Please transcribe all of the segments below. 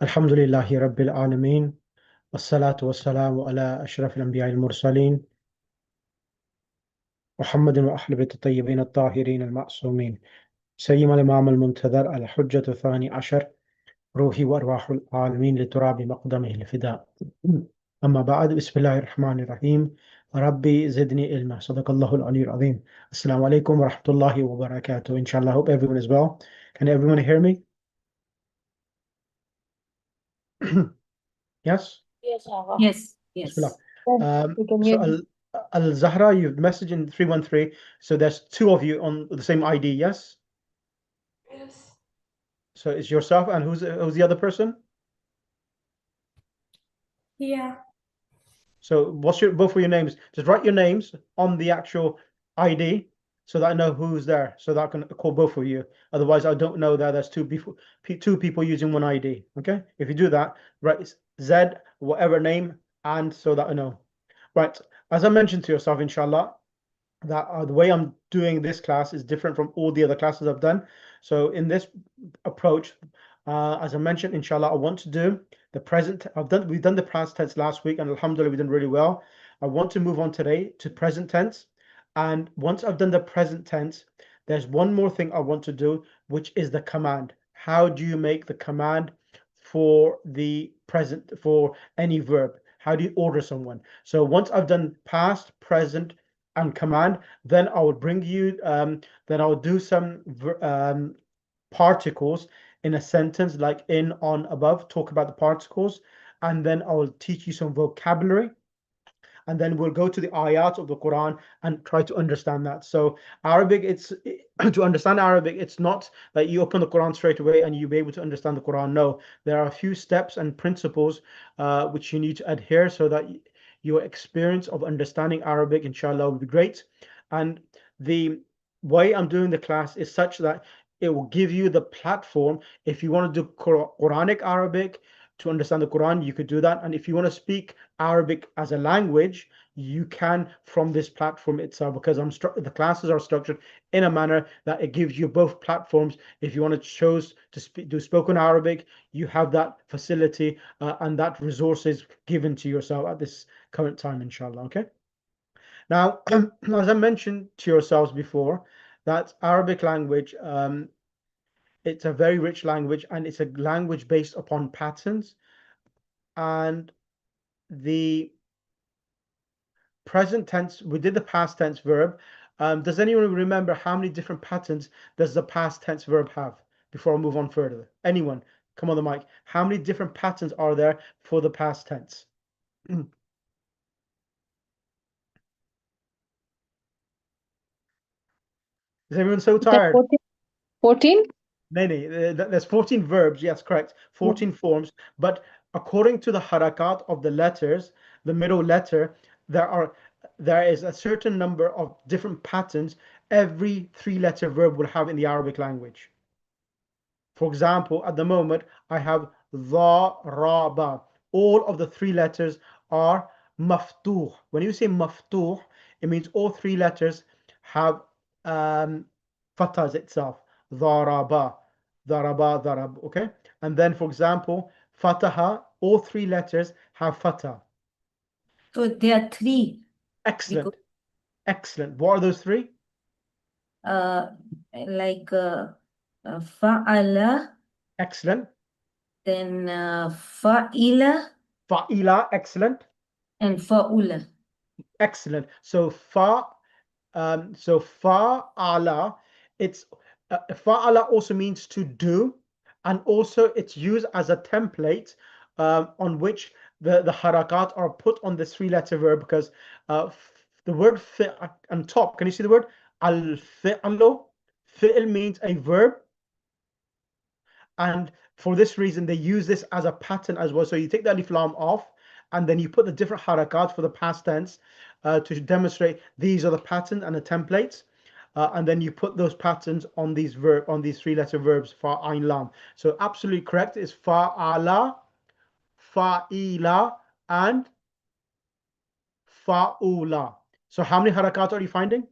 Alhamdulillahi Rabbil Alameen. Wassalatu wassalamu ala ashraf al-anbiya al-mursaleen. Muhammadin wa ahli bayt at-tayyibin at-tahirin al-ma'sumin. Sayyidina al-imam al-muntadhar al-hujjat thani ashar. Ruhi wa arwahul alamin li turabi maqdamihi al-fida. Amma ba'd. Bismillahir rahmanir rahim. Rabbi zidni ilma. Sadaqallahu al-aliyyul azim. Assalamu alaikum wa rahmatullahi wa barakatuh. Inshallah, hope everyone is well. Can everyone hear me? Yes? Yes, Aga. Yes, Bismillah. yes. We can hear you. Al-Zahra, you've messaged in 313, so there's two of you on the same ID, yes? Yes. So it's yourself, and who's the other person? Yeah. So what's both of your names? Just write your names on the actual ID so that I know who's there, so that I can call both of you. Otherwise, I don't know that there's two people using one ID. Okay? If you do that, write Z, whatever name, and so that I know. Right. As I mentioned to yourself, inshallah, that the way I'm doing this class is different from all the other classes I've done. So in this approach, as I mentioned, inshallah, I want to do the present. We've done the past tense last week, and alhamdulillah, we've done really well. I want to move on today to present tense. And once I've done the present tense, there's one more thing I want to do, which is the command. How do you make the command for the present, for any verb? How do you order someone? So once I've done past, present, and command, then I will bring you, then I'll do some particles in a sentence, like in, on, above, talk about the particles, and then I will teach you some vocabulary, and then we'll go to the ayat of the Quran and try to understand that. So Arabic, it's to understand Arabic, it's not that you open the Quran straight away and you'll be able to understand the Quran. No, there are a few steps and principles which you need to adhere so that your experience of understanding Arabic, inshallah, will be great. And the way I'm doing the class is such that it will give you the platform. If you want to do Quranic Arabic to understand the Quran, you could do that. And if you want to speak Arabic as a language, you can from this platform itself, because the classes are structured in a manner that it gives you both platforms. If you want to choose to do spoken Arabic, you have that facility and that resources given to yourself at this current time, inshallah. Okay. Now, as I mentioned to yourselves before, that Arabic language, it's a very rich language, and it's a language based upon patterns. And the present tense, we did the past tense verb. Does anyone remember how many different patterns does the past tense verb have? Before I move on further, anyone, come on the mic. How many different patterns are there for the past tense? Is everyone so tired? 14? No, there's 14 verbs. Yes, correct. 14 forms. But according to the harakat of the letters, the middle letter, there is a certain number of different patterns every three-letter verb will have in the Arabic language. For example, at the moment, I have dharaba. All of the three letters are maftuh. When you say maftuh, it means all three letters have fathahs itself. Dharaba, dharaba, dharab. Okay? And then, for example, fataha, all three letters have fatah. So there are three. Excellent. Excellent. What are those three? Like fa'ala, Excellent. then fa'ila, Fa'ila, excellent. and fa'ula. Excellent. So fa'ala, it's fa'ala also means to do, and also it's used as a template on which the harakat are put on this three-letter verb, because the word on top, can you see the word al-fi'lu? Fi'l means a verb, and for this reason they use this as a pattern as well. So you take the alif lam off, and then you put the different harakat for the past tense to demonstrate these are the patterns and the templates, and then you put those patterns on these three-letter verbs, fa, ain, lam. So absolutely correct is fa'ala, fa'ila, and fa'ula. So how many harakat are you finding?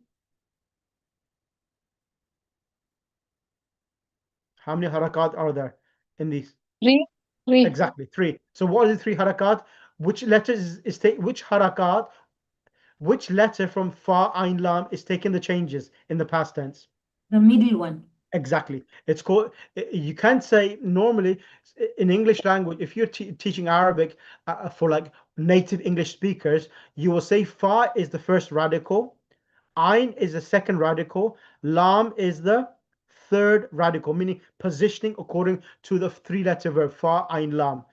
How many harakat are there in these? Three. Three. Exactly, three. So what are the three harakat? Which letters is take which harakat, which letter from fa, ain, lam is taking the changes in the past tense? The middle one. Exactly. It's called, you can't say normally in English language, if you're teaching Arabic for like native English speakers, you will say fa is the first radical, Ain is the second radical, Lam is the third radical, meaning positioning according to the three-letter verb, Fa, Ain, Lam.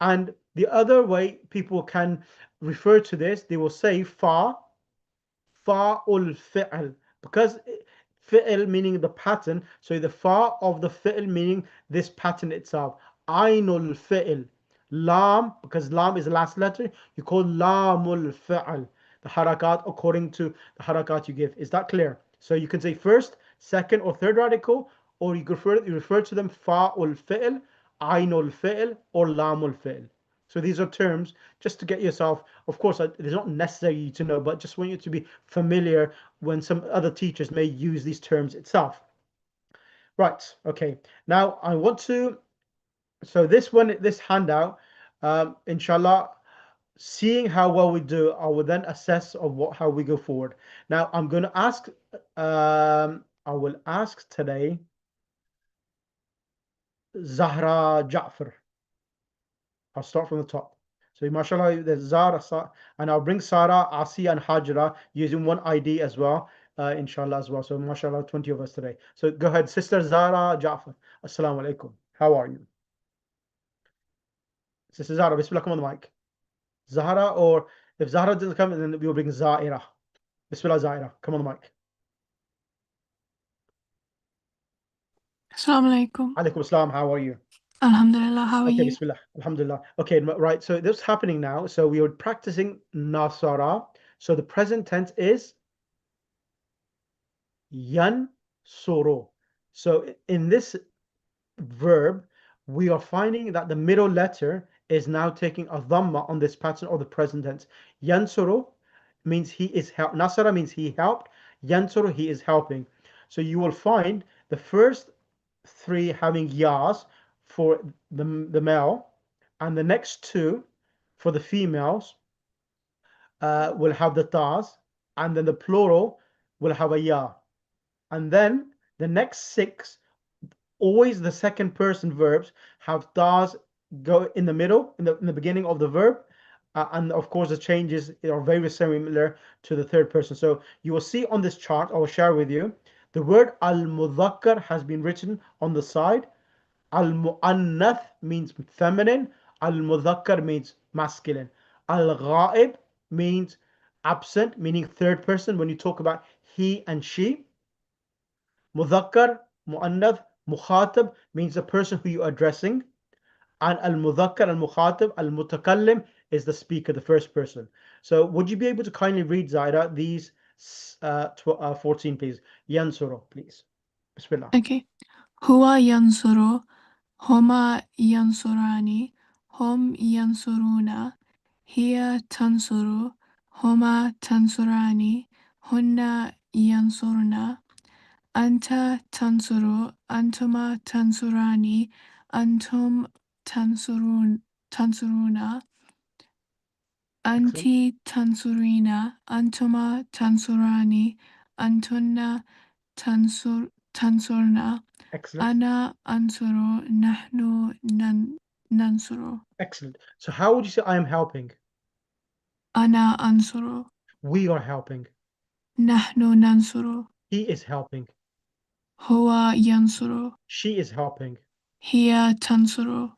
And the other way people can refer to this, they will say Fa, Fa'ul fi'l, because fi'l meaning the pattern, so the fa of the fi'l meaning this pattern itself. Ainul fi'l. Lam, because lam is the last letter, you call lamul fi'l. The harakat according to the harakat you give. Is that clear? So you can say first, second, or third radical, or you refer to them fa'ul fi'l, ainul fi'l, or lamul fi'l. So these are terms just to get yourself, of course, it's not necessary to know, but just want you to be familiar when some other teachers may use these terms itself. Right, okay. Now I want to, so this one, this handout, inshallah, seeing how well we do, I will then assess of how we go forward. Now I'm going to ask, I will ask today Zahra Ja'far. I'll start from the top. So mashallah, there's Zara, and I'll bring Sarah, Asiya, and Hajra using one ID as well, inshallah as well. So mashallah, 20 of us today. So go ahead, Sister Zara Jafar. Assalamu alaikum. How are you? Sister Zara, Bismillah, come on the mic. Zahra, or if Zahra doesn't come, then we'll bring Zaira. Bismillah, Zaira, come on the mic. Assalamu alaikum. Alaikum assalam, how are you? Alhamdulillah, how are Okay, you? Bismillah, Alhamdulillah. Okay, right, so this is happening now. So we are practicing Nasara. So the present tense is yan soro. So in this verb, we are finding that the middle letter is now taking a dhamma on this pattern of the present tense. Yansuru means he is help. Nasara means he helped. Yansuru, he is helping. So you will find the first three having yas for the male, and the next two for the females will have the tas, and then the plural will have a ya. And then the next six, always the second person verbs have das go in the middle, in the beginning of the verb. And of course, the changes are very similar to the third person. So you will see on this chart, I will share with you, the word al-mudhakkar has been written on the side. Al-mu'annath means feminine. Al-mudhakkar means masculine. Al-ghaib means absent, meaning third person when you talk about he and she. Mudhakkar, mu'annath, mukhatab means the person who you're addressing. And al-mudhakkar, al-mukhatab, al-mutakallim is the speaker, the first person. So would you be able to kindly read, Zaira, these 14, please? Yansuru, please. Bismillah. Okay. Huwa yansuru, huma yansurani, hum yansuruna, hiya tansuru, huma tansurani, hunna yansurna, anta tansuru, antuma tansurani, antum tansuruna, Excellent. anti tansurina, antuma tansurani, antunna tansurna, Excellent. ana ansuru, nahnu nansuru. Excellent. So how would you say I am helping? Ana ansuru, We are helping. nahnu nansuru, He is helping. huwa yansuru, She is helping. hiya tansuru,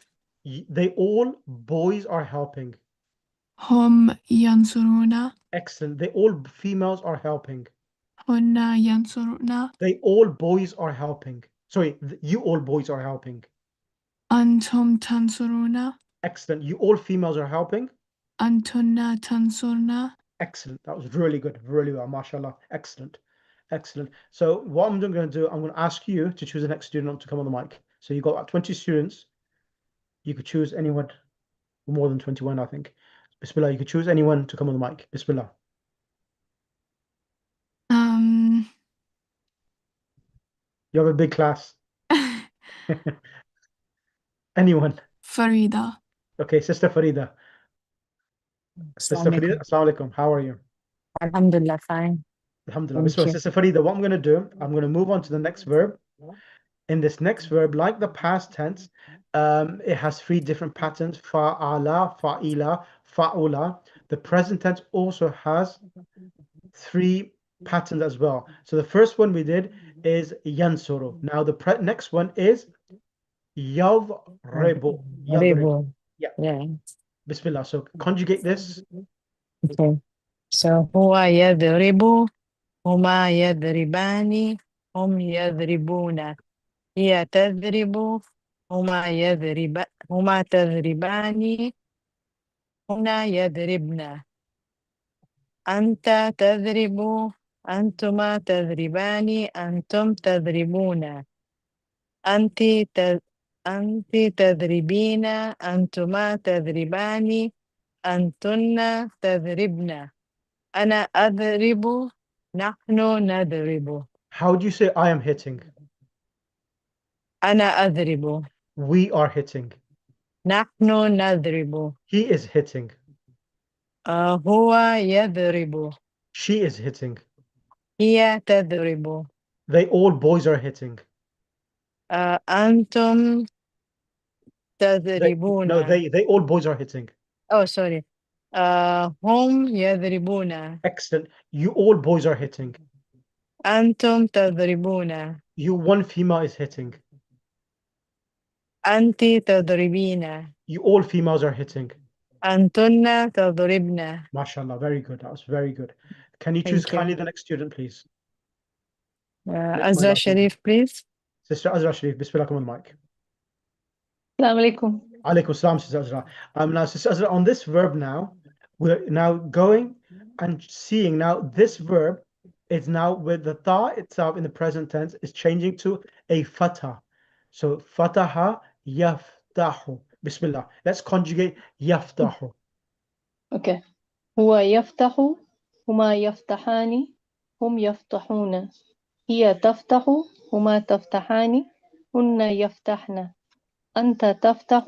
They all, boys are helping. hum yansuruna, Excellent. They all, females are helping. hunna yansuruna, They all, boys are helping. Sorry, you all boys are helping. antum tansuruna, Excellent. You all females are helping. antunna tansurna. Excellent. That was really good. Really well. MashaAllah. Excellent. Excellent. So what I'm going to do, I'm going to ask you to choose the next student to come on the mic. So you've got about 20 students. You could choose anyone, more than 21, I think. Bismillah. You could choose anyone to come on the mic. Bismillah. You have a big class. Anyone. Farida. Okay, Sister Farida. Sister Farida, Assalamualaikum. Assalamu alaikum. How are you? Alhamdulillah, fine. Alhamdulillah. Thank Bismillah. you. Sister Farida, what I'm going to do, I'm going to move on to the next verb. In this next verb, like the past tense, it has three different patterns: fa'ala, fa'ila, fa'ula. The present tense also has three patterns as well. So the first one we did is yansuru. Now the next one is yadribu. Yadrib. Ribu. Yeah. Yeah. Bismillah. So conjugate this. Okay. So huwa yadribu, huma yadribani, hum yadribuna. Hiya tadribu, huma tadribani, huna yadribna. Anta tadribu, antuma tadribani, antum tadribuna. أنت ت... أنت تضربين أنتما تضربان أنتن تضربن أنا أضرب نحن نضرب How do you say I am hitting? أنا أضرب We are hitting. نحن نضرب He is hitting. هو يضرب She is hitting. هي تضرب They all boys are hitting. أنتم No, تضربون they all boys are hitting. Oh sorry هم يضربون Excellent. You all boys are hitting. أنتم تضربون You one female is hitting. أنت تضربين You all females are hitting. أنتن تضربن MashaAllah, very good. That was very good. Can you choose Thank you. kindly the next student, please? Azra Sharif, please. Sister Azra Sharif, Bismillah, come on the mic. Assalamu alaikum. Alaikum salam, Sister Azra. Now, Sister Azra, on this verb now, we're now going and seeing now this verb is now with the ta itself in the present tense is changing to a fatah. So fataha yaftahu. Bismillah. Let's conjugate yaftahu. Okay. هو يفتح هما يفتحان هم يفتحون هي تفتح هما تفتحان هن يفتحن أنت تفتح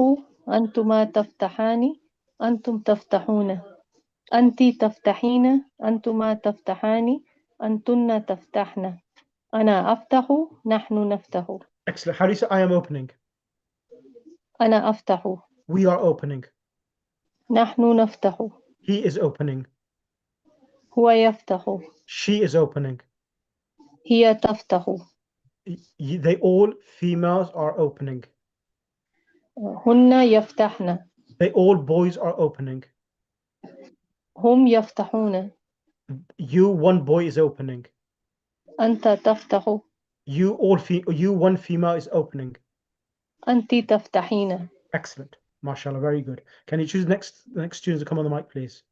أنتما تفتحان أنتم تفتحون أنت تفتحين أنتما تفتحان أنتن تفتحن أنا أفتح نحن نفتح Excellent. How do you say I am opening? أنا أفتح We are opening. نحن نفتح He is opening. هو يفتح She is opening. هي تفتح They all females are opening. هن يفتحن They all boys are opening. هم يفتحون You one boy is opening. أنت تفتح You one female is opening. أنت تفتحين Excellent. MashaAllah, very good. Can you choose the next students to come on the mic, please?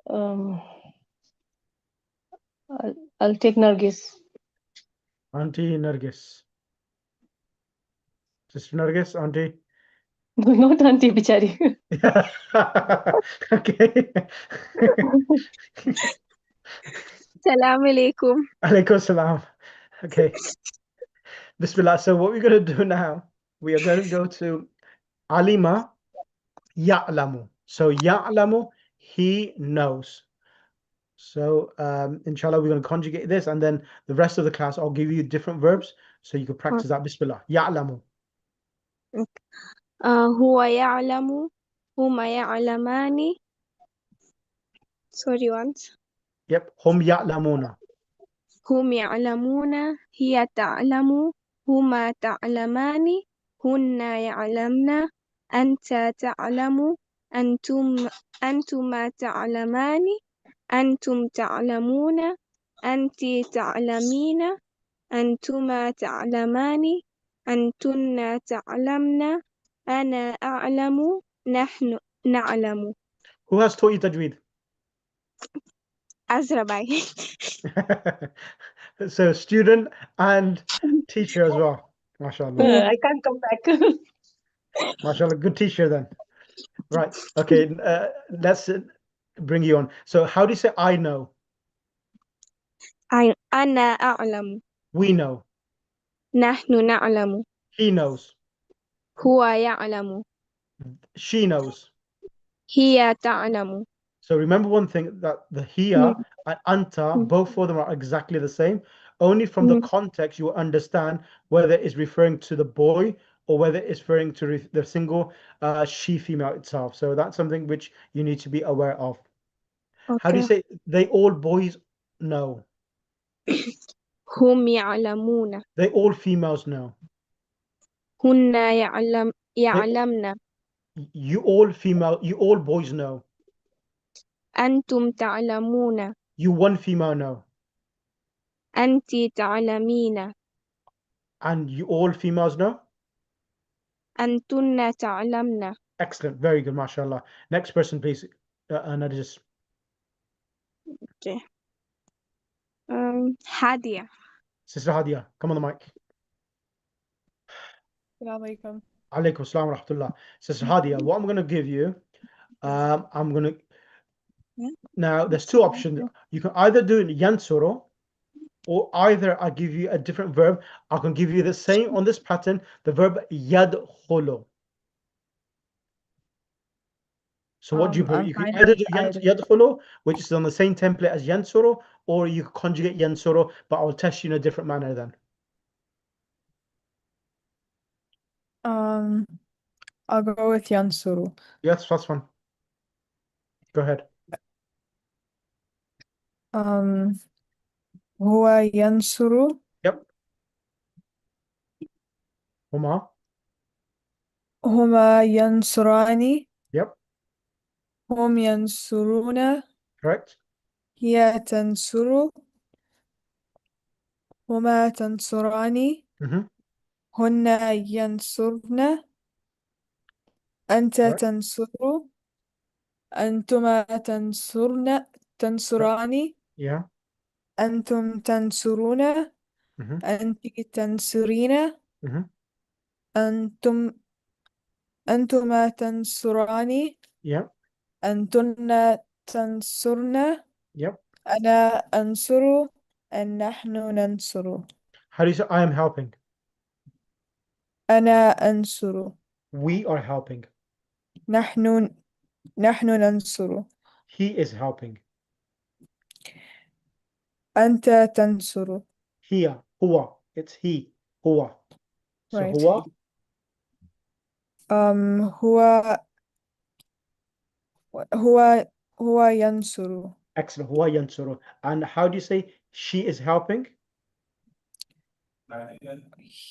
um, I'll take Nargis. Auntie Nargis. Sister Nargis, Auntie. Not Auntie Bichari. Okay. Assalamu alaikum. Alaikum salam. Okay. Bismillah. So what we're going to do now, we are going to go to Alima Ya'lamu. So Ya'lamu, he knows. So inshallah, we're going to conjugate this, and then the rest of the class, I'll give you different verbs so you can practice that. Bismillah. Ya'lamu. هو يعلم هما يعلمان. Sorry once. Yep. Hum ya'lamuna. هم يعلمون هي تعلم هما تعلمان هن يعلمن أنت تعلم أنتما تعلمان أنتم تعلمون أنت تعلمين أنتما تعلمان أنتن تعلمن أنا أعلم نحن نعلم. Who has taught you tajweed? Azrabai. So student and teacher as well. MashaAllah. I can't come back. MashaAllah. Good teacher then. Right. Okay. Let's bring you on. So how do you say I know? أنا أعلم We know. نحن نعلم He knows. هو يعلم She knows. هي تعلم So remember one thing, that the hiya and anta, both of them are exactly the same. Only from the context you will understand whether it's referring to the boy or whether it's referring to the single she female itself. So that's something which you need to be aware of. How do you Okay. say they all boys know? هم يعلمون They all females know. هن They, يعلمن you all boys know. أنتم تعلمون You one female know. أنت تعلمين And you all females know. أنتن تعلمن. Excellent. Very good. MashaAllah. Next person, please. Narjis. Okay. هادية. Sister Hadia, come on the mic. Assalamu alaikum. Alaikum assalam wa rahmatullah. Sister Hadia, what I'm going to give you, I'm going to, now there's two options. You can either do yansuru, or either I give you a different verb. I can give you the same on this pattern, the verb yadkhulu. So what do you put? I'm You can fine either with do either. yadkhulu, which is on the same template as yansuru, or you can conjugate yansuru, but I'll test you in a different manner then. I'll go with yansuru. Yes, that's fine. Go ahead. هو ينصر Yep. Huma. هما ينصران Yep. هم ينصرون Correct. هي تنصر هما تنصران Mm-hmm. هن ينصرن أنت Correct. تنصر أنتما تنصران Yeah. أنتم تنصرون Mm-hmm. أنت تنصرين Mm-hmm. أنتما تنصران Yep. أنتن تنصرن Yep. أنا أنصر نحن ننصر How do you say I am helping? أنا أنصر We are helping. نحن ننصر He is helping. أنت تنصر. Here. Huwa. It's he. Huwa. So Right. huwa. هو هو هو ينصر. Excellent. Huwa yansuru. And how do you say she is helping?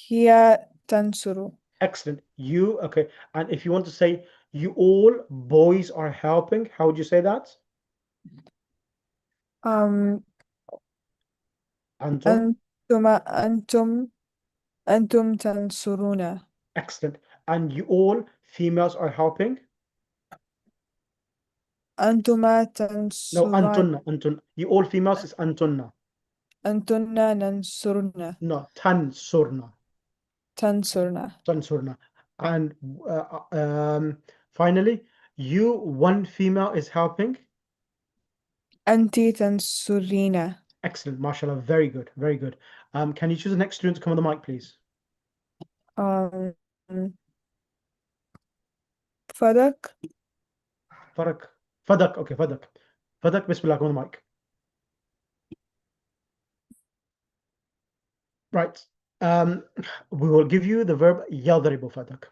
هي تنصر. Excellent. You, okay. And if you want to say you all boys are helping, how would you say that? أنتم Antum. أنتم تنصرون. Excellent. And you all females are helping? أنتما No, تنصران. antunna. Antun. You all females is antunna. أنتن ننصرن. No, tansurna. تنصرن. Tansurna. And finally, you one female is helping. أنت تنصرين. Excellent, mashallah, very good, very good. Can you choose the next student to come on the mic, please? Um, Fadak. Fadak. Fadak, okay, Fadak. Fadak, bismillah, come on the mic. Right. We will give you the verb yadribu Fadak.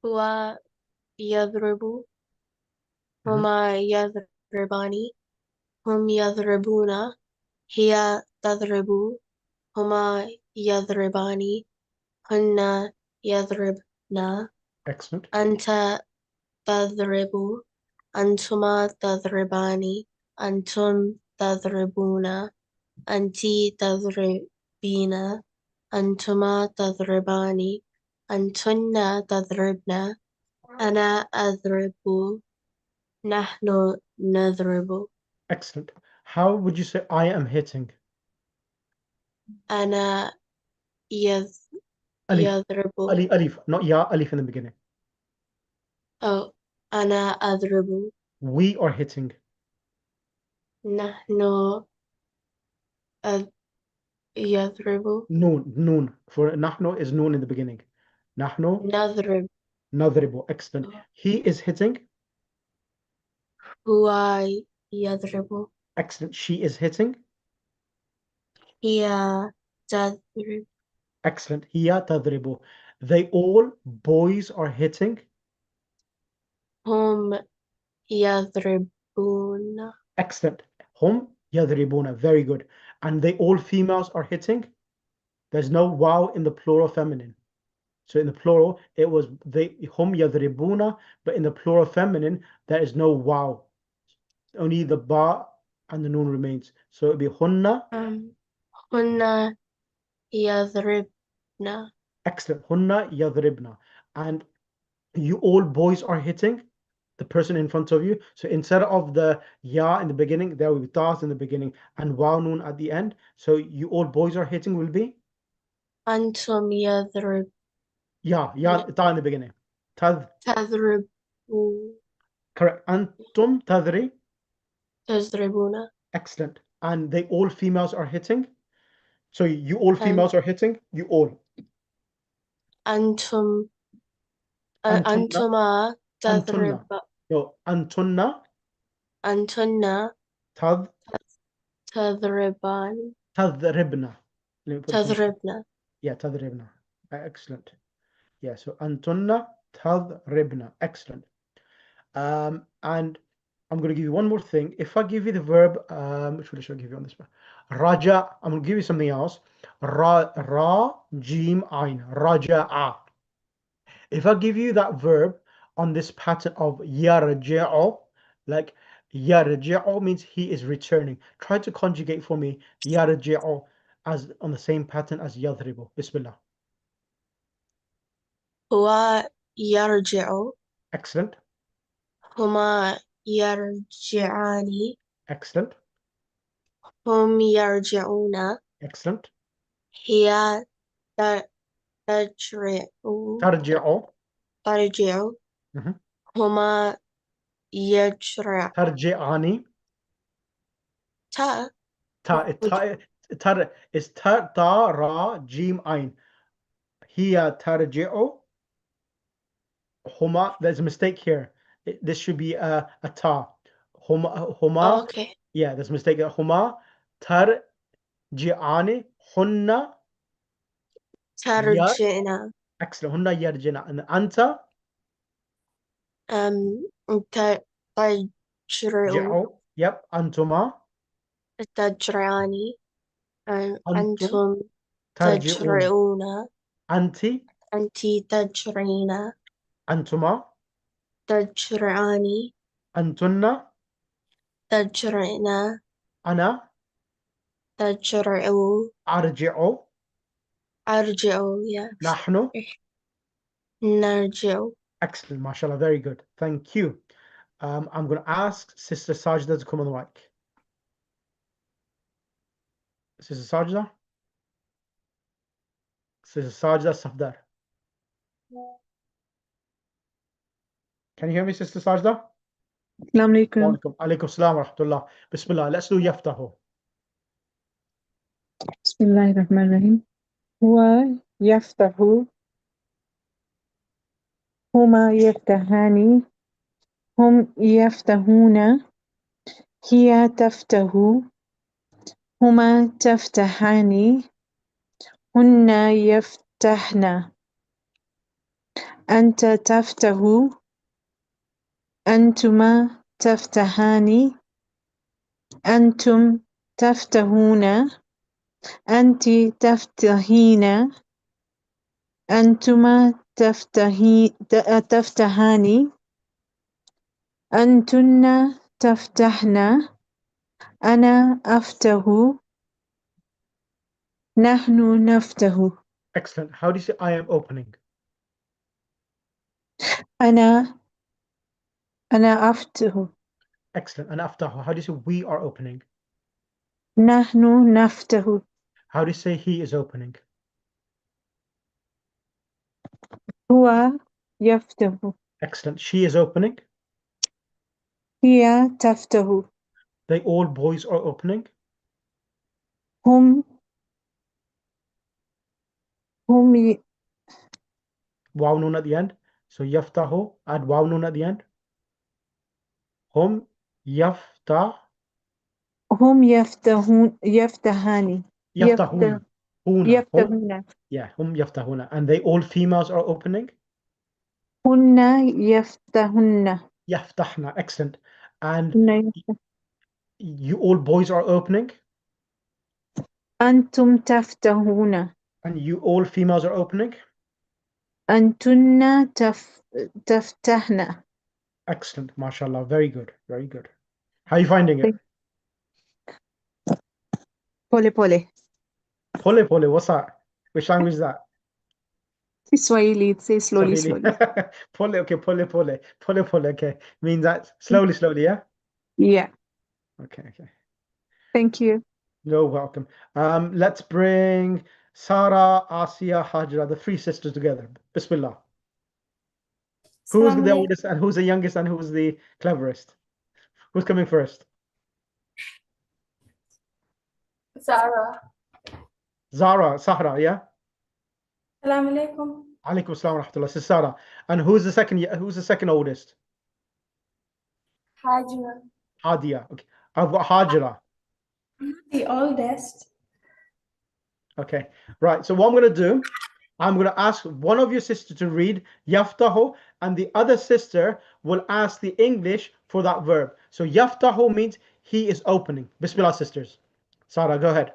هو يضرب هما يضربان هم يضربون هي تضرب هما يضربان هن يضربن Excellent. أنت تضرب أنتما تضربان أنتم تضربون أنت تضربين أنتما تضربان أنتن تضربن أنا أضرب نحن نضرب Excellent. How would you say I am hitting? أنا Alif. يضرب Alif, not ya, alif in the beginning. أو أنا أضرب We are hitting. نحن يضرب Noon. For nahnu is noon in the beginning. Nahnu نضرب nadribu. Excellent. He is hitting. هو يضرب Excellent. She is hitting. هي تضرب Excellent. Hiya tadribu. They all boys are hitting. هم يضربون Excellent. Hum yadribuna. Very good. And they all females are hitting. There's no wow in the plural feminine. So in the plural, it was they hum yadribuna, but in the plural feminine, there is no wow. Only the ba and the noon remains. So it'd be hunna. هن يضربن Excellent. Hunna yadribna. And you all boys are hitting the person in front of you. So instead of the ya in the beginning, there will be tas in the beginning and waw noon at the end. So you all boys are hitting will be أنتم يضرب ya ta in the beginning. Tad, تضربون correct. Antum tadri. تضربون Excellent. And they all females are hitting. So you all females are hitting. You all. أنتم Antunna. أنتما Antunna. تضرب No. Antunna. أنتن Tad. تضربان Tadribna. Let me put it from- تضربن Yeah, tadribna. Excellent. Yeah, so Antunna tadribna. Excellent. And I'm going to give you one more thing. If I give you the verb, which one should I give you on this one? Raja, I'm going to give you something else. Ra, jim, ain. Raja'a. If I give you that verb on this pattern of yarji'u, like yarji'u means he is returning. Try to conjugate for me yarji'u as on the same pattern as yadribu. Bismillah. هو يرجع Excellent. هما يرجعان Excellent. هم يرجعون Excellent. هي ترجع ترجع. ترجع Mhm. هما يجرع ترجعاني. تا تر is ta ra jim ain. هي ترجع. Huma. There's a mistake here. This should be a ta. Huma. اوكي Yeah, there's a mistake. Huma ترجعاني. Hunna yar. ترجعنا Excellent. Hunna yarjina. And anta تجرع ji'u. Yep. Antuma. تجرعان Antum أنتم tarji'una. تجرعون Anti. أنت تجرعين Antuma. تجرعان Antunna. تجرعنا Ana تجرعوا arji'u. أرجعوا يا Nahnu. نرجع Excellent, mashallah, very good. Thank you. I'm going to ask Sister Sajda to come on the mic. Sister Sajda? Sister Sajda Safdar. Can you hear me, Sister Sajda? Assalamu alaikum. Walaikum. Alaikum salam wa rahmatullah. Bismillah. Let's do yaftahu. Bismillahir Rahmanir Rahim. Huwa yaftahu. Huma yaftahani. Hum yaftahuna. Hiya taftahu. Huma taftahani. Hunna yaftahna. Anta taftahu. Antuma taftahani. Antum taftahuna. Anti taftahina. أنتما تفتحان أنتن تفتحن أنا أفتح نحن نفتح Excellent. How do you say I am opening? أنا أفتح Excellent. And aftahu. How do you say we are opening? نحن نفتح How do you say he is opening? هو يفتح Excellent. She is opening. هي تفتح They all boys are opening. هم هم ي... Waw noon at the end. So yaftahu, add waw noon at the end. Hum yaftah هم يفتحان yaftahuna. Huna. Hum, يفتحون yeah, hum yaftahuna. And they all females are opening. هن يفتحن Yaftahna. Excellent. And هن you all boys are opening. أنتم تفتحون And you all females are opening. أنتن تفتحن. Excellent. MashaAllah. Very good. Very good. How are you finding it? Pole pole. Pole pole. What's that? Which language is that? Swahili, say slowly, Swahili. slowly. Pole. Okay. Pole pole. Pole pole. Okay. Means that slowly, slowly. Yeah. Yeah, Okay. Okay. thank you. You're welcome. Let's bring Sarah, Asiya, Hajra, the three sisters together. Bismillah. Who's the oldest and who's the youngest and who's the cleverest? Who's coming first? Zara. Zara, Sahra, yeah? Assalamu alaikum. Alaikum assalam wa rahmatullah. This is Sarah. And who's the second oldest? Hajra. Hadia. Okay. I've got Hajra. The oldest. Okay. Right. So what I'm going to do, I'm going to ask one of your sisters to read Yaftahu, and the other sister will ask the English for that verb. So Yaftahu means he is opening. Bismillah, sisters. Sarah, go ahead.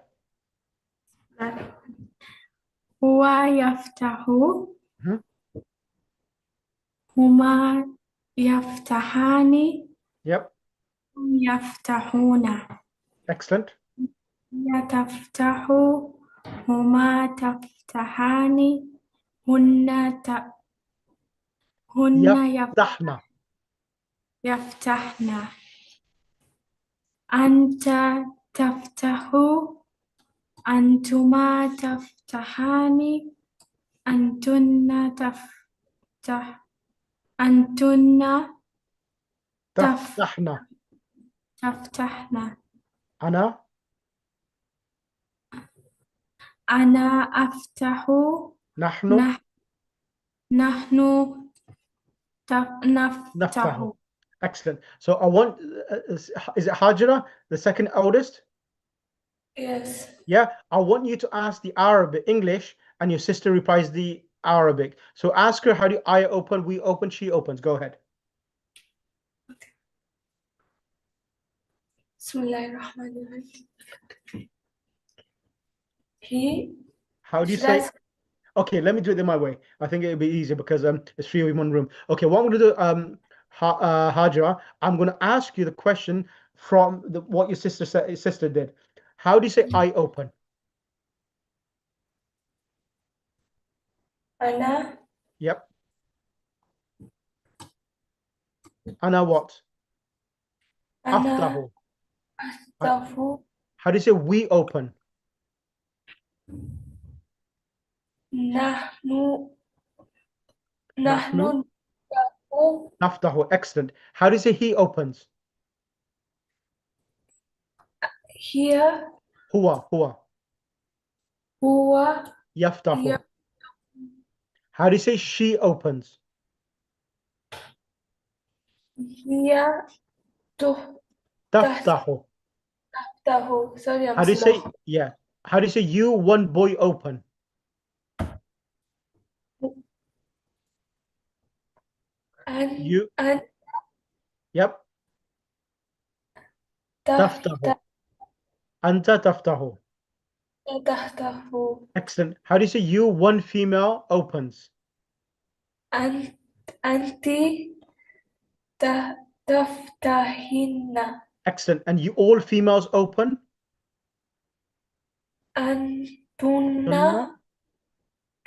هو يفتح. Mhm. هما يفتحان. Yep. هم يفتحون. Excellent. هي تفتح. هما تفتحان. هن Yaftahna. يفتحن. أنت تفتح. أنتما تفتحان. أنتن Taftahna. تفتحن. Ana. أنا أفتح. Nahnu. نحن نفتح. Naftahu. Excellent. So I want, is it Hajra, the second oldest? Yes. Yeah. I want you to ask the Arabic, English, and your sister replies the Arabic. So ask her, how do I open, we open, she opens. Go ahead. بسم الله الرحمن الرحيم. He. How do you Should I say? Okay, let me do it in my way. I think it'll be easier because it's three in one room. Okay, what I'm going to do, Hajra, I'm going to ask you the question from what your sister did. How do you say I open? أنا. Yep. Ana what? أنا Aftahu. أفتح. How do you say we open? نحن. Nahnu. نحن نفتح. Naftahu. Excellent. How do you say he opens? Here. Huwa. Huwa. هو Yaftahu. How do you say she opens? هي Taftahu. تفتح. Sorry, I'm How do you say, slow. yeah. How do you say you, one boy, open? You. أن Yep. تفتح. Taftahu. Anta taftahu. تفتح. Excellent. How do you say you, one female, opens? أنت تفتحين. Excellent. And you, all females, open? أنتن Tunna.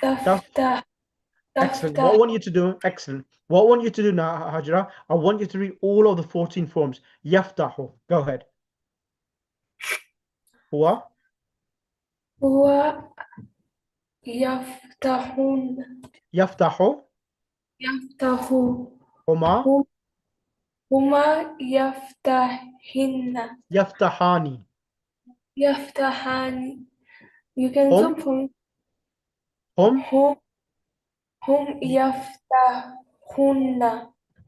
تفتح. Excellent. What I want you to do, excellent. What I want you to do now, Hajra, I want you to read all of the 14 forms. Yaftahu. Go ahead. Huwa. هو يفتحون. Yaftahu. يفتح. Huma. هما يفتحن. Yaftahani. يفتحان. You can Hum. zoom for me. هم. هم يفتحون.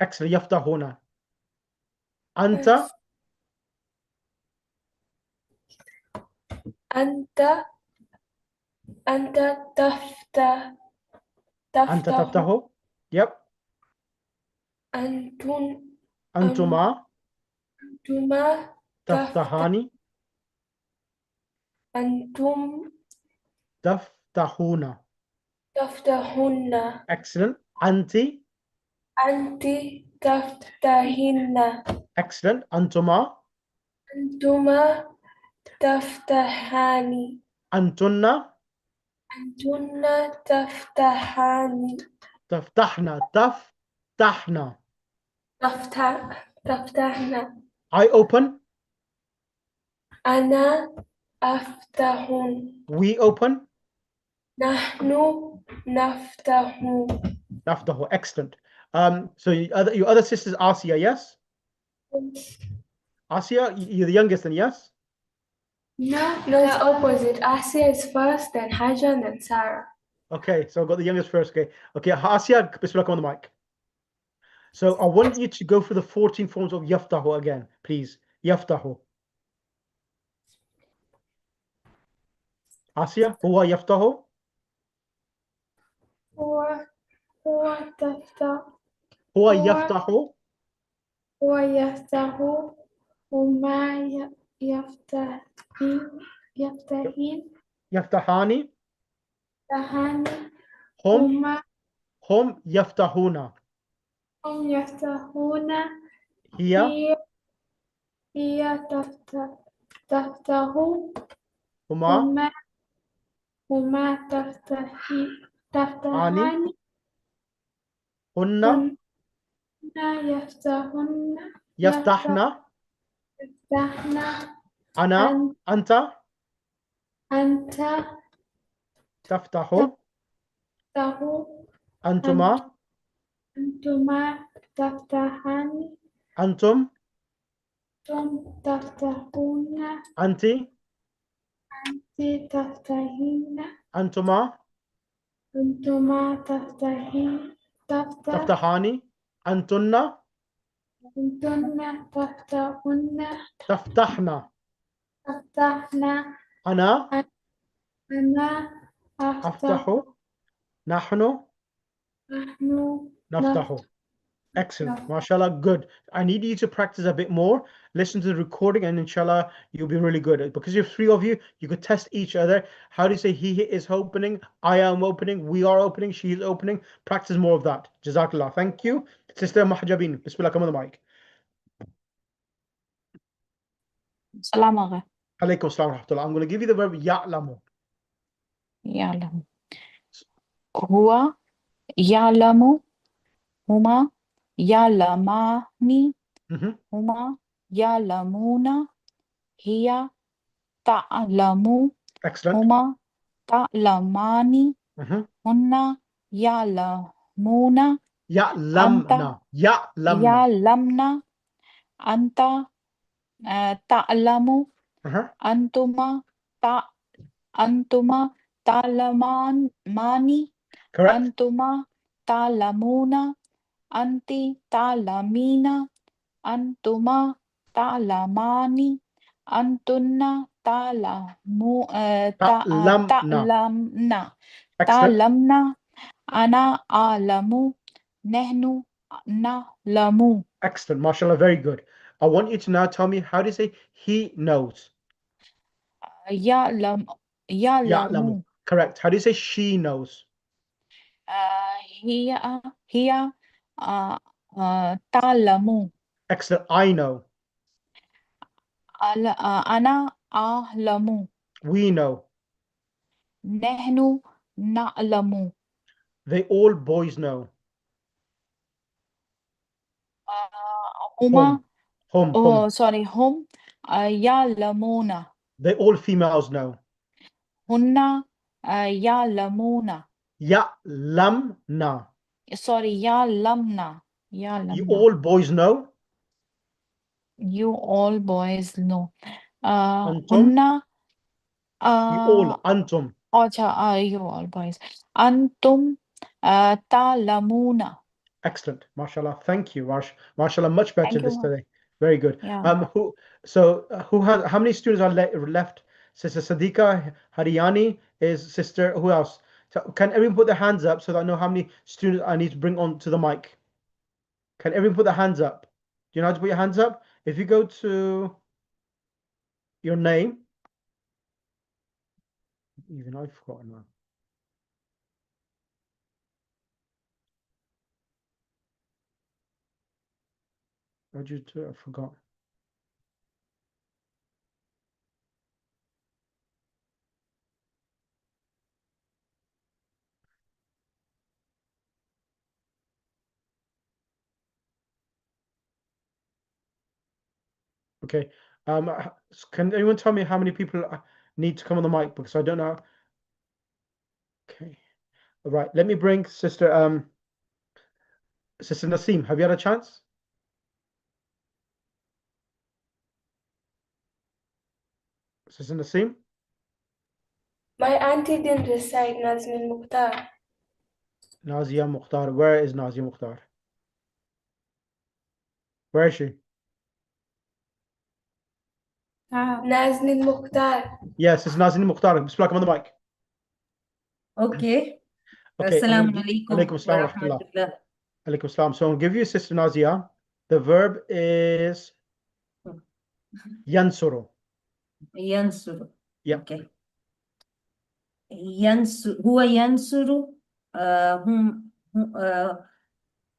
Excellent. يفتحون. أنت. أنت تفتح أنت تفتح. Yep. أنتم أنتما أنتما تفتحان. أنتم تفتحون. تفتحون. Excellent. أنت. أنت تفتحين. Excellent. أنتما. أنتما تفتحان. أنتن. أنتن تفتحان. تفتحنا. تفتحنا. تفتحن. I open. أنا أفتح. We open. نحن نفتح. نفتح. Excellent. So your other sister's Asia, yes? Asia, you're the youngest, and yes? No, it's opposite. Asia is first, then Haja, and then Sarah. Okay, so I've got the youngest first. Okay, Asia, Bismillah, come on the mic. So I want you to go through the 14 forms of yaftahu again, please. Yaftahu. Asia, huwa yaftahu. هو تفتح. Huwa هو yaftahu. هو يفتح. وما يفتحين. Yaftahani. يفتحان. Hum. هما Hum yaftahuna. هم يفتحون. Hiya. هي تفتح. Huma. هما Ani. تفتحان. Hunna. يفتحون. Yaftahna. يفتحن. Ana. Anta. أنت Taftahu. تفتح. Antuma. أنتما تفتحان. Antum. أنتم تفتحون. Anti. أنت تفتحين. Antuma. أنتما تفتحين. Taftahani. Antunna. أنتن تفتحون. Taftahna. تفتحن. Ana. أنا أفتح. Aftahu. Nahnu. نحن Naftahu. Excellent. MashaAllah, good. I need you to practice a bit more. Listen to the recording, and inshallah, you'll be really good. Because you have three of you, you could test each other. How do you say he is opening? I am opening. We are opening. She is opening. Practice more of that. Jazakallah. Thank you. Sister Mahjabin. Bismillah, come on the mic. Salam agha. Alaykum assalam wa rahmatullah. I'm going to give you the verb ya'lamu. يعلم. هو يعلم. هما يعلمان. Mhm. هما يعلمون. هي تعلم. Excellent. هما تعلمان. Mhm. هن يعلمون. أنت Ya'lamna. Ya'lamna. يعلمن. أنت تعلم. Uh-huh. أنتما تعلمان. Correct. أنتما تعلمون. أنت تعلمين. أنتما تعلمان. أنتن Ta'lamna. تعلمن. Excellent. تعلمن. أنا أعلم. نحن نعلم. Excellent. MashaAllah, very good. I want you to now tell me, how do you say he knows? يعلم. Ya'lamu. Correct. How do you say she knows? هي تعلم. Excellent. I know. أنا أعلم. We know. نحن نعلم. They all boys know. هما Hum. sorry هم يعلمون. They all females know. هن يعلمون. Ya'lamna. sorry يعلمن. You all boys know. You all boys know. Antum. هن You all. Antum. Acha, you all boys. Antum ta'lamuna. Excellent. MashaAllah. Thank you. MashaAllah, much better Thank you, this ma'am. today. Very good. Yeah. Who has, how many students are left? Sister Sadiqa, Haryani is sister, who else? So can everyone put their hands up so that I know how many students I need to bring on to the mic? Can everyone put their hands up? Do you know how to put your hands up? If you go to your name, even I've forgotten now. What did you do? I forgot. Okay. Can anyone tell me how many people need to come on the mic, because I don't know. Okay. All right. Let me bring Sister Naseem. Have you had a chance? Sister Naseem? My auntie didn't recite Nazm al-Mukhtar. Nazia Mukhtar. Where is Nazia Mukhtar? Where is she? Nazm al-Mukhtar. Yes, it's Nazia Mukhtar. Bismillah, come on the mic. Okay. Okay. Assalamu alaikum Alaikum assalam wa wa rahmatullah. rahmatullah. Alaikum assalam. So I'll give you Sister Nazia. The verb is yansuru. Yansuru. Yep. Okay. هو ينصر هما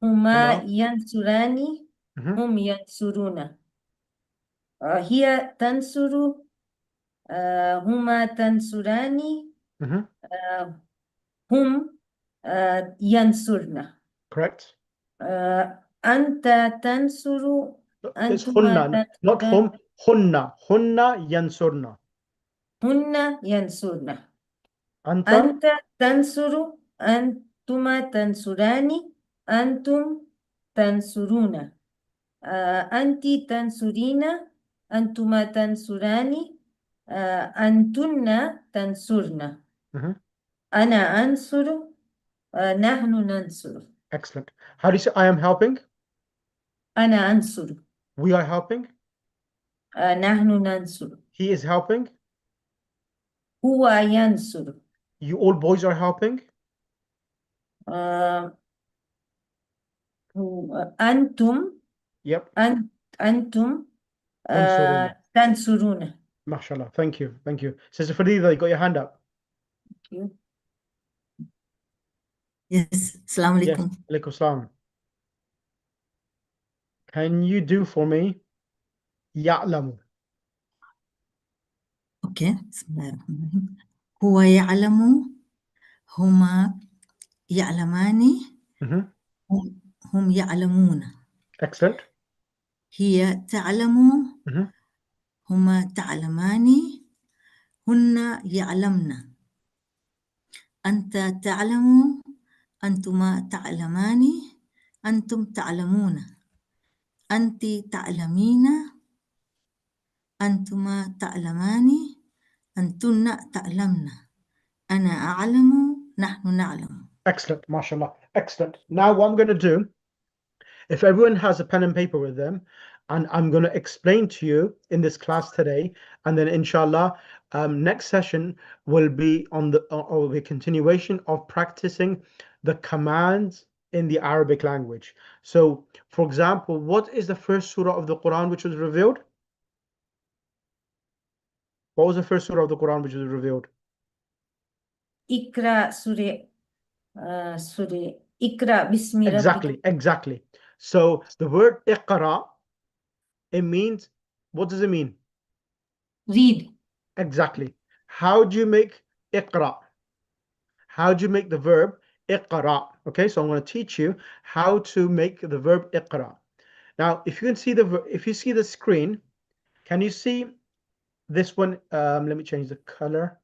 Huma. ينصران هم ينصرون هي تنصر هما تنصران هم ينصرن Correct. أنت تنصر It's أنتما hunna, not تنصران hum. Hunna. Hunna yansurna. هن ينصرن Anta. أنت تنصر أنتما تنصران أنتم تنصرون أنت تنصرين أنتما تنصران أنتن تنصرن أنا أنصر نحن ننصر Excellent. How do you say I am helping? أنا أنصر We are helping. نحن ننصر He is helping. هو ينصر You all boys are helping. أنتم Yep. أنتم Tansuruna. تنصرون. MashaAllah. Thank you. Thank you. Sister Farida, you got your hand up. Yes, Assalamu Yes. alaikum. Alaikum salam. Can you do for me ya'lamu? Okay, Bismillahirrahmanirrahim. هو يعلم هما يعلمان هم يعلمون. Excellent. هي تعلم هما تعلمان هن يعلمن. أنت تعلم أنتما تعلمان أنتم تعلمون. أنت تعلمين أنتما تعلمان أنتن تعلمن. أنا أعلم نحن نعلم. Excellent. MashaAllah. Excellent. Now what I'm going to do, if everyone has a pen and paper with them, and I'm going to explain to you in this class today, and then inshallah, next session will be on the continuation of practicing the commands in the Arabic language. So, for example, what is the first surah of the Quran which was revealed? What was the first surah of the Quran which was revealed? Ikra Surah Ikra Bismi Rabbika. Exactly. So the word iqra, it means, what does it mean? Read. Exactly. How do you make iqra? How do you make the verb iqra? Okay, so I'm going to teach you how to make the verb iqra. Now, if you can see if you see the screen, can you see this one? Let me change the color.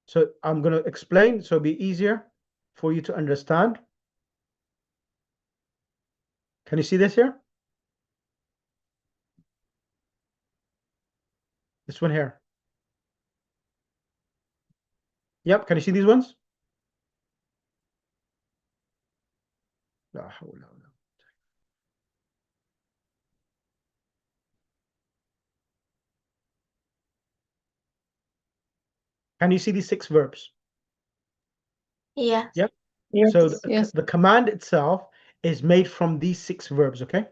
So I'm going to explain so it'll be easier for you to understand. Can you see this here? This one here. Yep, can you see these ones? لا حول ولا قوة. Can you see these 6 verbs? Yes. Yep. Yes. So Yes. the command itself is made from these 6 verbs, okay?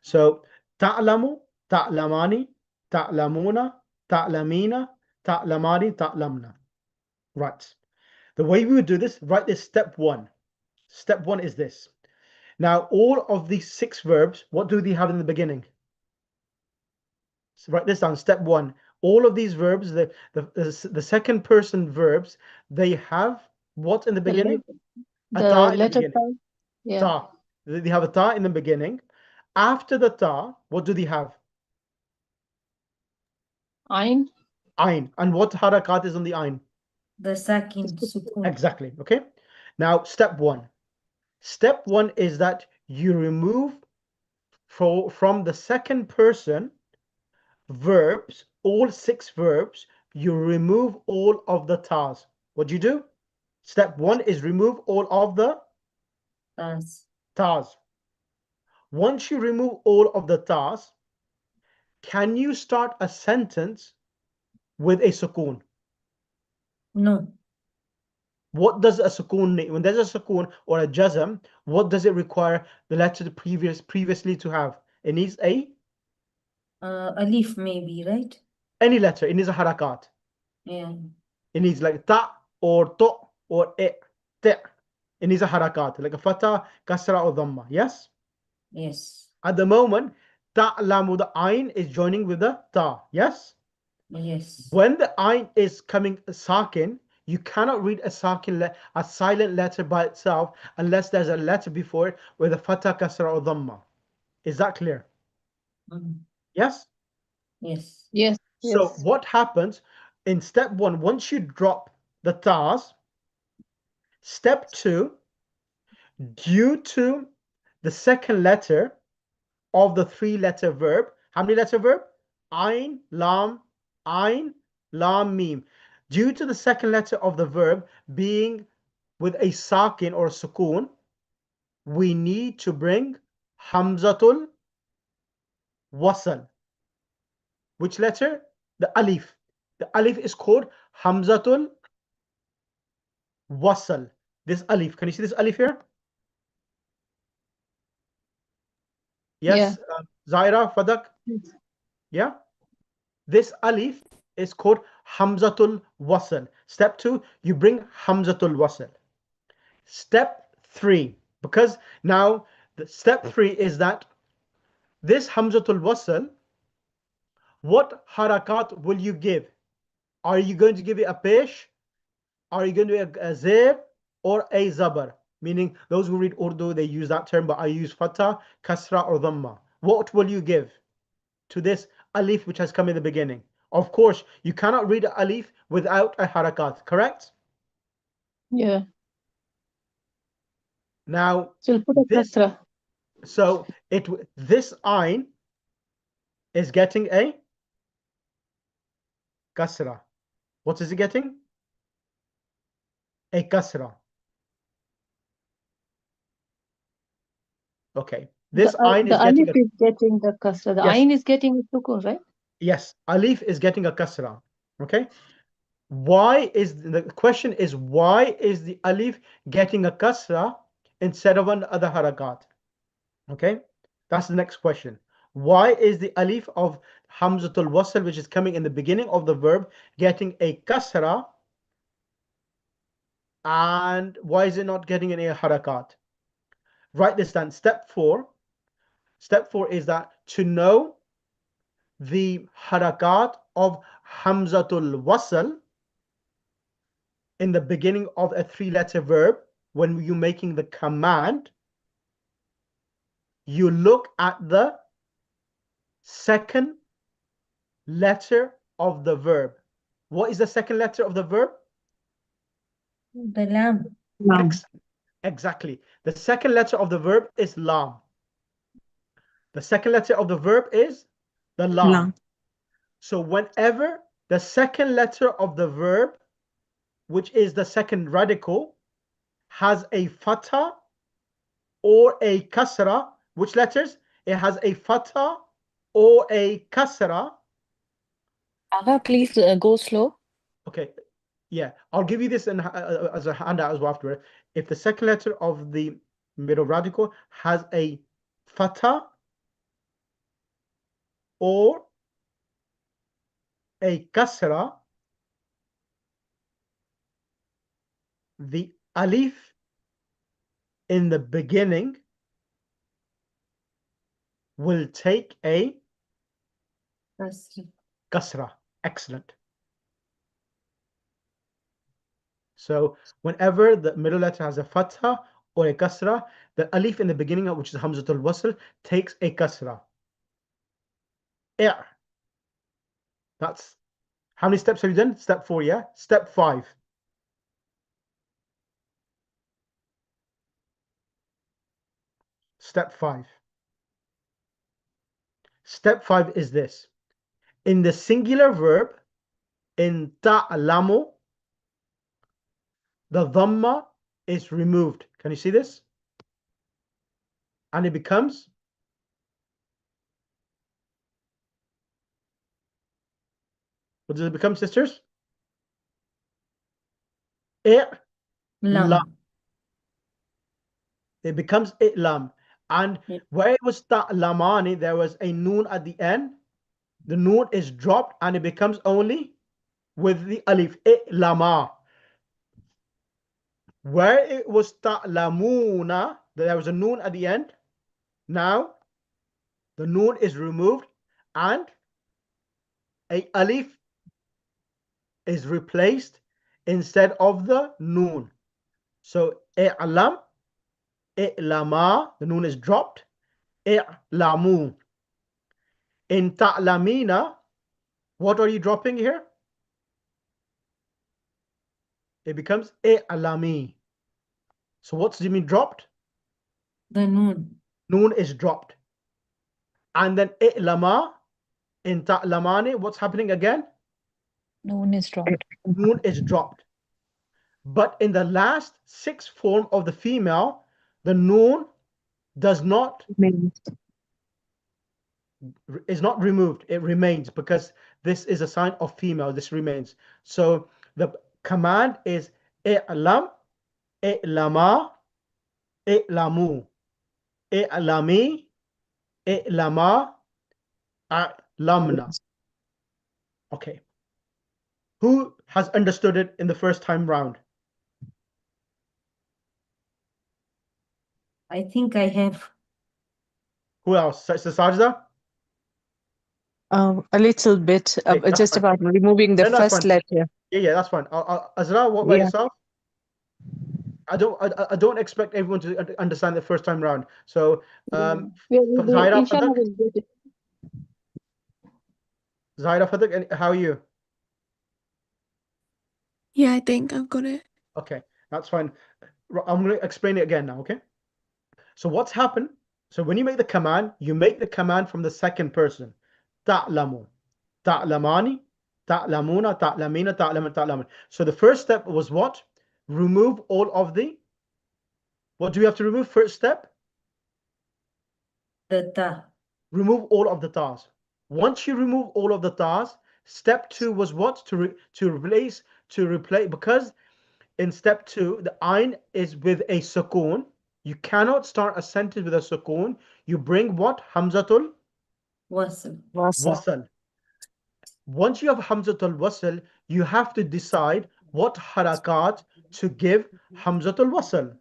So ta'lamu, ta'lamani, ta'lamuna, ta'lamina, ta'lamani, ta'lamna. Right. The way we would do this, write this step 1. Step 1 is this. Now, all of these 6 verbs, what do they have in the beginning? So write this down. Step 1. All of these verbs, the second person verbs, they have what in the beginning? A ta in the letter beginning. ta. Yeah. Ta. They have a ta in the beginning. After the ta, what do they have? Ain. Ain. And what harakat is on the ain? The sakin, sukun. Exactly. Okay. Now, step 1. Step 1 is that you remove from the second person verbs, all 6 verbs, you remove all of the tas. What do you do? Step 1 is remove all of the tas. Once you remove all of the tas, can you start a sentence with a sukoon? No. What does a sukoon need? When there's a sukoon or a jazm, what does it require the letter previously to have? It needs a alif maybe, right? any letter. It needs a harakat. Yeah. It needs like ta or to or e, te. It needs a harakat, like a fatha, kasra or dhamma. Yes? Yes. At the moment, ta'lamu, the ayn is joining with the ta. Yes? Yes. When the ayn is coming sakin, you cannot read a silent letter by itself unless there's a letter before it with a fatha, kasra or dhamma. Is that clear? Yes? Yes. Yes. So Yes. what happens in step 1, once you drop the tas, step 2, due to the second letter of the 3-letter verb, how many letter verb? Ain, lam, mim. Due to the second letter of the verb being with a sakin or sukoon, we need to bring hamzatul wasl. Which letter? The alif. The alif is called hamzatul wasl. This alif. Can you see this alif here? Yes, Zaira, Fadak. Yeah. This alif is called hamzatul wasl. Step 2, you bring hamzatul wasl. Step 3, because now the step 3 is that this hamzatul wasl, what harakat will you give? Are you going to give it a pesh? Are you going to do a zir or a zabar? Meaning those who read Urdu, they use that term, but I use fatha, kasra or dhamma. What will you give to this alif which has come in the beginning? Of course, you cannot read alif without a harakat, correct? Yeah. Now, So we'll put a kasra. So this ayn is getting a kasra. What is it getting? A kasra. Okay. This ayn is getting alif is getting the kasra. The yes. ayn is getting a sukun, right? Yes, alif is getting a kasra. Okay. Why is the question is why is the alif getting a kasra instead of another harakat? Okay, that's the next question. Why is the alif of hamzatul wasl, which is coming in the beginning of the verb, getting a kasra, and why is it not getting any harakat? Write this down. Step 4. Step 4 is that to know the harakat of hamzatul wasl in the beginning of a 3-letter verb, when you're making the command, you look at the second letter of the verb. What is the second letter of the verb? The lam. Exactly. The second letter of the verb is lam. The second letter of the verb is the lam. So whenever the second letter of the verb which is the second radical, has a fatha or a kasra. Which letters? It has a fatha or a kasra. Aga, please go slow. Okay, yeah, I'll give you this as a handout as well afterward. If the second letter of the middle radical has a fatha or a kasra, the alif in the beginning will take a kasra. Excellent. So whenever the middle letter has a fatha or a kasra, the alif in the beginning, which is hamzatul wasl, takes a kasra. That's how many steps have you done? Step 4, yeah? Step 5. Step 5. Step 5 is this. In the singular verb, in ta'lamu, the dhamma is removed. Can you see this? And it becomes, what does it become, sisters? I'lam. It becomes i'lam. And where it was ta'lamani, there was a noon at the end. The noon is dropped and it becomes only with the alif, i'lama. Where it was ta'lamuna, there was a noon at the end. Now the noon is removed and a alif is replaced instead of the noon. So i'lam, i'lama, the noon is dropped. I'lamu. In ta'lamina, what are you dropping here? It becomes i'lami. So what's the mean dropped? The noon. Noon is dropped. And then i'lama, in ta'lamani, what's happening again? Noon is dropped. Noon is dropped. But in the last 6 form of the female, the noon does not is not removed. It remains because this is a sign of female. This remains. So the command is i'lam, i'lama, i'lamu, i'lami, i'lama, a'lamna. Okay. Who has understood it in the first time round? I think I have. Who else? Sister Sajda? A little bit, Okay, that's just fine. about removing the No, that's first fine. letter. Yeah, that's fine. Azra, what about Yeah. yourself? I don't expect everyone to understand the first time round. So Zaira, Inshallah, Fadak, we'll get it. Zaira, Fadak, how are you? Yeah, I think I've got it. Okay, that's fine. I'm going to explain it again now, okay? So what's happened? So when you make the command, you make the command from the second person. Ta'lamu, ta'lamani, ta'lamuna, ta'lamina, ta'laman, ta'laman. So the first step was what? Remove all of the, what do we have to remove first step? The ta. Remove all of the tas. Once you remove all of the tas, step 2 was what? To replace, because in step 2, the ayn is with a sukoon. You cannot start a sentence with a sukoon. You bring what? Hamzatul Wasl. wasl. Once you have Hamzatul wasl, you have to decide what harakat to give Hamzatul wasl.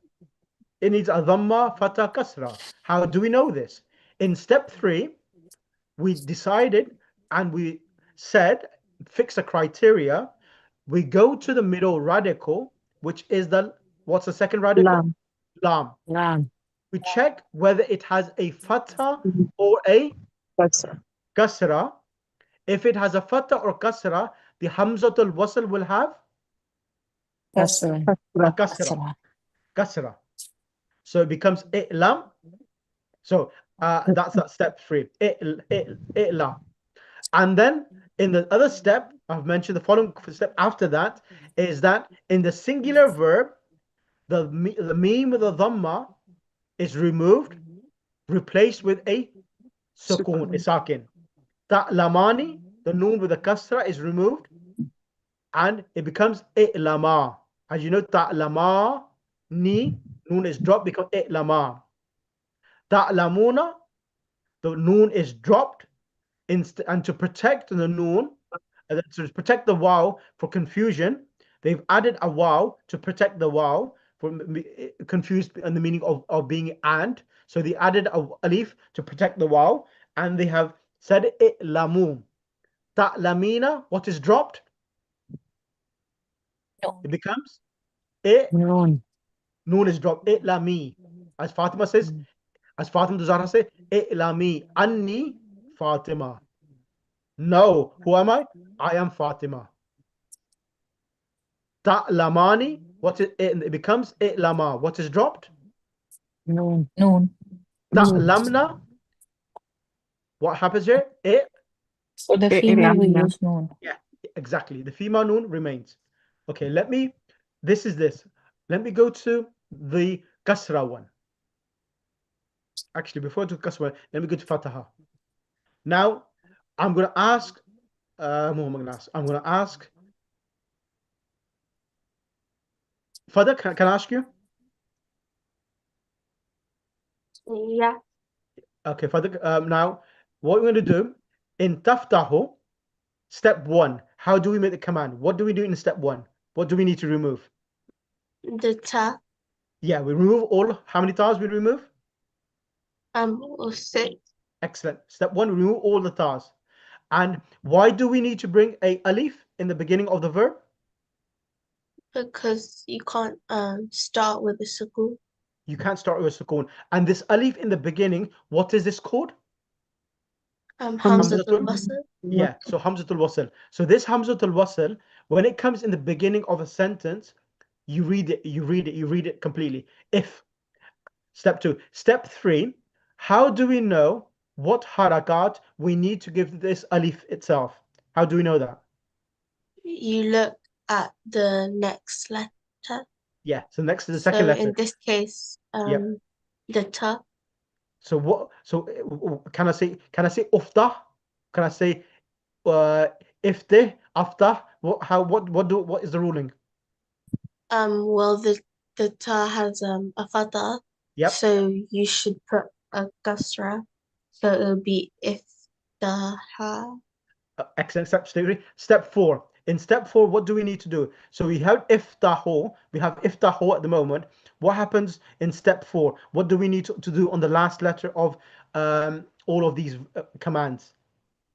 It needs a dhamma, fatha, kasra. How do we know this? In step 3, we decided and we said, fix a criteria. We go to the middle radical, which is what's the second radical? Lam. Lam. We check whether it has a fatha or a kasra. If it has a fatha or kasra, the hamzatul wasl will have Kasra. a kasra. So it becomes i'lam. So that's step 3. I'lam. And then in the other step, I've mentioned the following step after that is that in the singular verb, the meme with the dhamma is removed, replaced with a sukoon, a sakin. Ta'lamani, the noon with the kasra is removed, and it becomes i'lama. As you know, ta'lama, ni, noon is dropped, becomes i'lama. Ta'lamuna, the noon is dropped, and to protect the noon, to protect the wow for confusion, they've added a wow to protect the wow from confused in the meaning of being and. So they added a alif to protect the wow, and they have said i'lamu. Ta'lamina, what is dropped? It becomes Noon. noon is dropped. I'lami. As Fatima says, as Fatima to Zahra say, I'lami anni Fatima. No, who am I? I am Fatima. Ta'lamani, what is it becomes i'lama. What is dropped? Noon. Noon. Ta'lamna. What happens here? For the female, we use noon. Yeah, exactly. The female noon remains. Okay, let me go to the kasra one. Actually, before to kasra, let me go to fataha. Now, I'm going to ask Fadha, can I ask you? Yeah. Okay, Fadha, now what we're going to do in taftahu, step 1, how do we make the command? What do we do in step 1? What do we need to remove? The ta. Yeah, we remove all. How many tars we remove? Or 6. Excellent. Step 1, remove all the tars. And why do we need to bring a alif in the beginning of the verb? Because you can't start with a sukoon. You can't start with a sukoon. And this alif in the beginning, what is this called? Hamzatul Wasl. Yeah, so Hamzatul Wasl. So this Hamzatul Wasl, when it comes in the beginning of a sentence, you read it completely. If. Step 2. Step 3, how do we know what harakat we need to give this alif itself? How do we know that? You look at the next letter. Yeah, so next to the second So letter. in this case, Yep. the ta. So what? So can I say uftah? Can I say iftih, aftah? What is the ruling? Well, the ta has a fatha. Yep. So you should put a kasra. So it'll be iftaha. Excellent. Step 4. In step 4, what do we need to do? So we have iftahu. We have iftahu at the moment. What happens in step 4? What do we need to do on the last letter of all of these commands?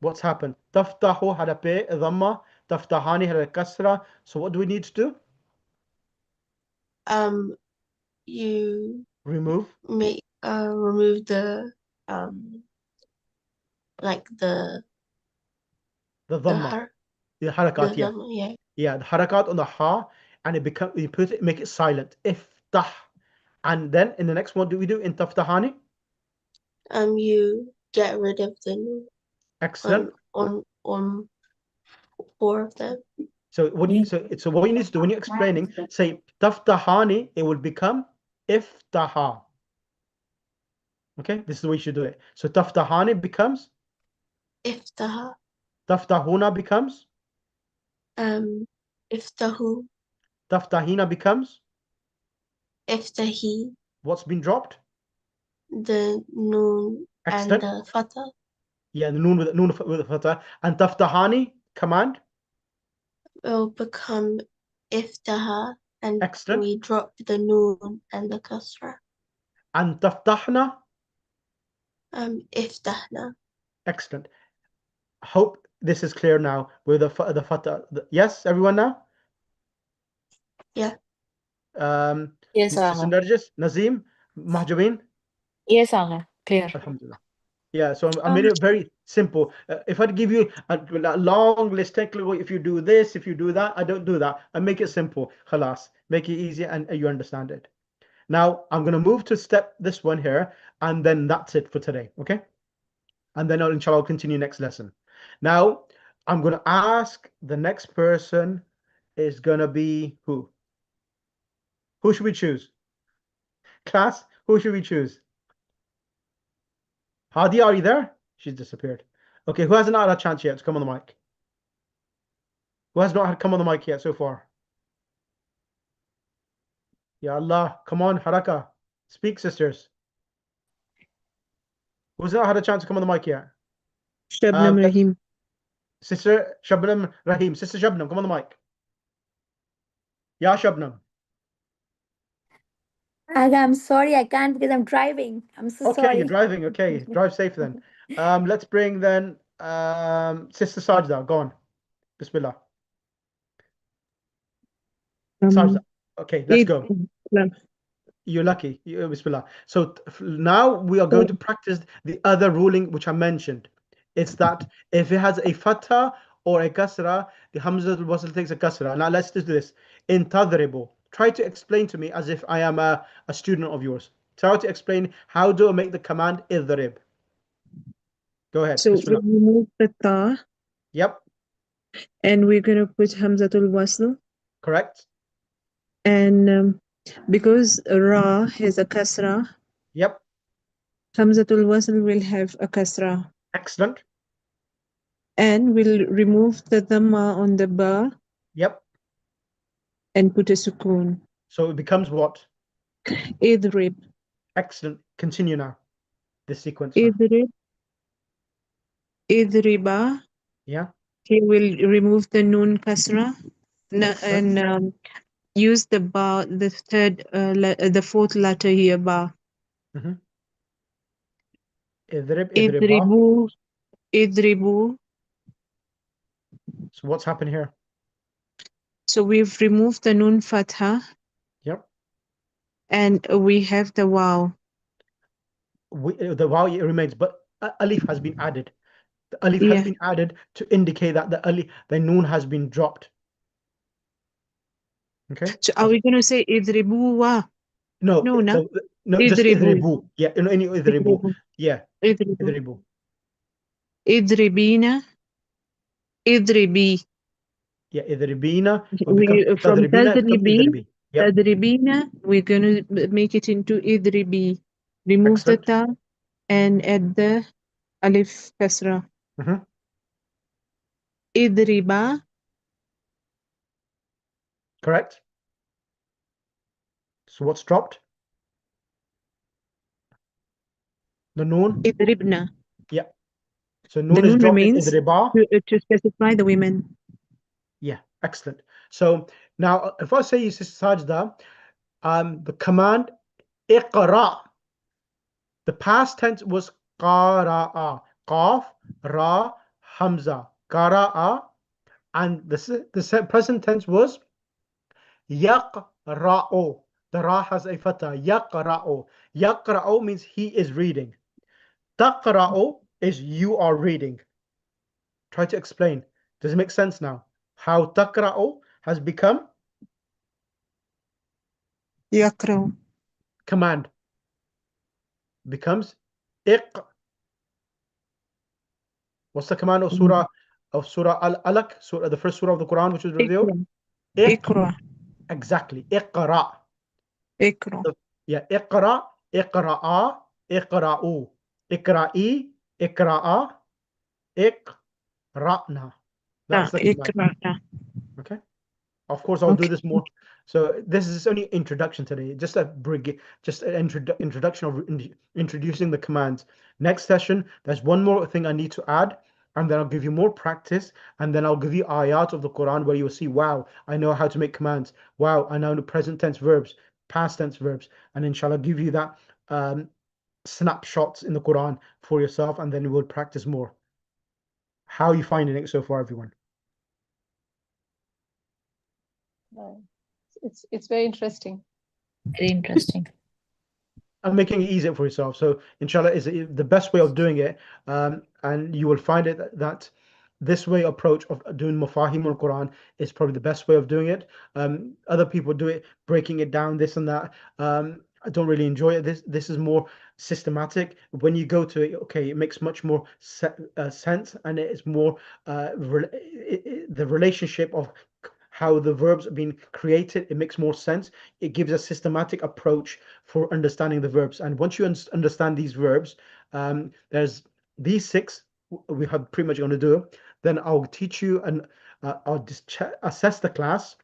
What's happened? Taftahu had a pe, dhamma. Taftahani had a kasra. So what do we need to do? You remove the like the dhamma, the harakat, yeah. Dhamma, yeah. Yeah, the harakat on the ha, and make it silent. Iftah. And then in the next one, do we do in taftahani? You get rid of the noon. Excellent. On 4 of them. So what you need to do when you're explaining, say taftahani, it will become iftaha. Okay, this is the way you should do it. So taftahani becomes Iftaha. Taftahuna becomes Iftahu. Taftahina becomes Iftahi. what's been dropped? The noon. Excellent. And the fatha. Yeah, the noon with the fatha. And taftahani command will become iftaha, and excellent. We drop the noon and the kasra. And taftahna iftahna. Excellent. Hope this is clear now with the fatha. Yes, everyone now? Yeah. Yes, Mr. Narjis, Nazim, Mahjabeen? Yes, Agha. Clear. Alhamdulillah. Yeah, so I made it very simple. If I'd give you a long list, technically, if you do this, if you do that, I don't do that. I make it simple. Khalas. Make it easy and you understand it. Now, I'm going to move to this one here, and then that's it for today, okay? And then inshallah, I'll continue next lesson. Now, I'm going to ask the next person is going to be who? Who should we choose? Class, who should we choose? Hadi, are you there? She's disappeared. Okay, who hasn't had a chance yet to come on the mic? Who has not had come on the mic yet so far? Ya Allah, come on, Haraka. Speak, sisters. Who's not had a chance to come on the mic yet? Shabnam Rahim. Sister Shabnam Rahim. Sister Shabnam, come on the mic. Ya Shabnam. Aga, I'm sorry, I can't because I'm driving. I'm so Okay, sorry. you're driving. Okay, drive safe then. Let's bring then Sister Sajda. Go on. Bismillah. Sajda. Okay, let's go. You're lucky. Bismillah. So now we are going to practice the other ruling which I mentioned. It's that if it has a fatha or a kasra, the hamza al-wasl takes a kasra. Now let's do this. In tadribu. Try to explain to me as if I am a student of yours. Try to explain how do I make the command idrib. Go ahead. So we Bismillah. remove the ta. Yep. And we're going to put Hamzatul Wasl. Correct. And because Ra has a kasra. Yep. Hamzatul Wasl will have a kasra. Excellent. And we'll remove the dhamma on the ba. Yep. And put a sukoon. So it becomes what? Idrib. Excellent. Continue now. This sequence. Idrib. Idriba. Yeah. He will remove the noon kasra. And use the ba, the the fourth letter here, ba. Idrib, Idribu. Idribu. So what's happened here? So we've removed the noon fatha. Yep. And we have the waw. The waw remains, but alif has been added. The alif has been added to indicate that the noon has been dropped. Okay. So are we going to say idribu wa? No, no, just idribu. Yeah, any idribu. Yeah. Idribu. Idribina. Idribi. Yeah, idribina. From tadribi, Yep. tadribina, we're going to make it into idribi. Remove the ta and add the alif kasra. Idriba. Correct. So what's dropped? The noon. Idribna. Yeah. So noon is dropped in idriba. To specify the women. Yeah, excellent. So now if I say sajda, the command iqra, the past tense was qara'a, qaf, ra, hamza, qara'a, and the present tense was yaqra'u. The ra has a fatha, yaqra'u. Yaqra'u means he is reading. Taqra'u is you are reading. Try to explain. Does it make sense now? How taqra'u has become Yaqra'u. Command. Becomes iq. What's the command of Surah Al-Alaq, the first surah of the Quran which was revealed? Iqra. Exactly. Iqra. Iqra. Yeah, iqra, iqra'a, iqra'u, iqra'i, iqra'a, iqra'na. That's the command. Okay. Of course, I'll do this more. So this is only introduction today, just an introduction of introducing the commands. Next session, there's one more thing I need to add, and then I'll give you more practice, and then I'll give you ayat of the Quran where you'll see, wow, I know how to make commands. Wow, I know the present tense verbs, past tense verbs, and inshallah give you that snapshots in the Quran for yourself, and then we'll practice more. How are you finding it so far, everyone? It's very interesting. Very interesting. And making it easier for yourself. So inshallah is the best way of doing it, and you will find it that this way approach of doing Mafaheem al-Quran is probably the best way of doing it. Other people do it breaking it down, this and that. I don't really enjoy it. This is more systematic. When you go to it, okay, it makes much more sense, and it is more the relationship of how the verbs are being created. It makes more sense. It gives a systematic approach for understanding the verbs. And once you understand these verbs, there's these six we have pretty much going to do. Then I'll teach you and I'll just assess the class.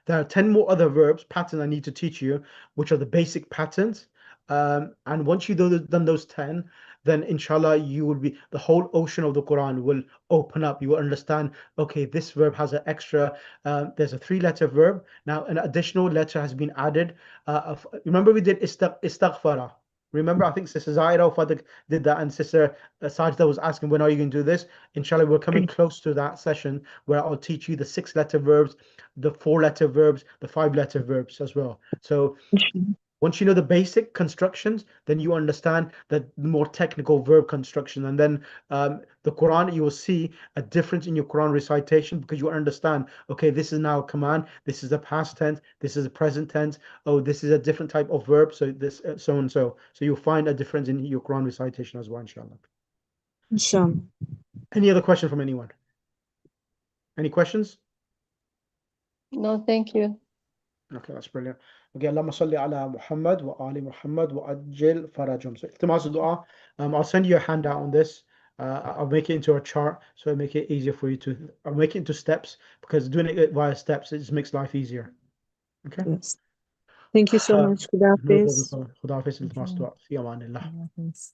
There are 10 more other verbs, patterns I need to teach you, which are the basic patterns. And once you've done those 10, then inshallah, you will be, the whole ocean of the Quran will open up. You will understand, okay, this verb has an extra, there's a 3-letter verb. Now, an additional letter has been added. Remember we did istaghfara. Remember, I think Sister Zaira or Father did that, and Sister Sajda was asking, when are you going to do this? Inshallah, we're coming close to that session where I'll teach you the 6-letter verbs, the 4-letter verbs, the 5-letter verbs as well. So once you know the basic constructions, then you understand the more technical verb construction. And then the Quran, you will see a difference in your Quran recitation because you understand, okay, this is now a command, this is a past tense, this is a present tense, oh, this is a different type of verb, so this, so and so. So you'll find a difference in your Quran recitation as well, inshallah. Inshallah. Any other question from anyone? Any questions? No, thank you. Okay, that's brilliant. Okay, Allahumma salli ala Muhammad wa ali Muhammad wa ajil farajum. So, iltimas dua. I'll send you a handout on this. I'll make it into a chart so it'll make it easier for you to. I'll make it into steps because doing it via steps it just makes life easier. Okay. Yes. Thank you so much. Good No problem. afternoon. Khuda hafiz. Iltimas dua. Fi amanillah. Yes.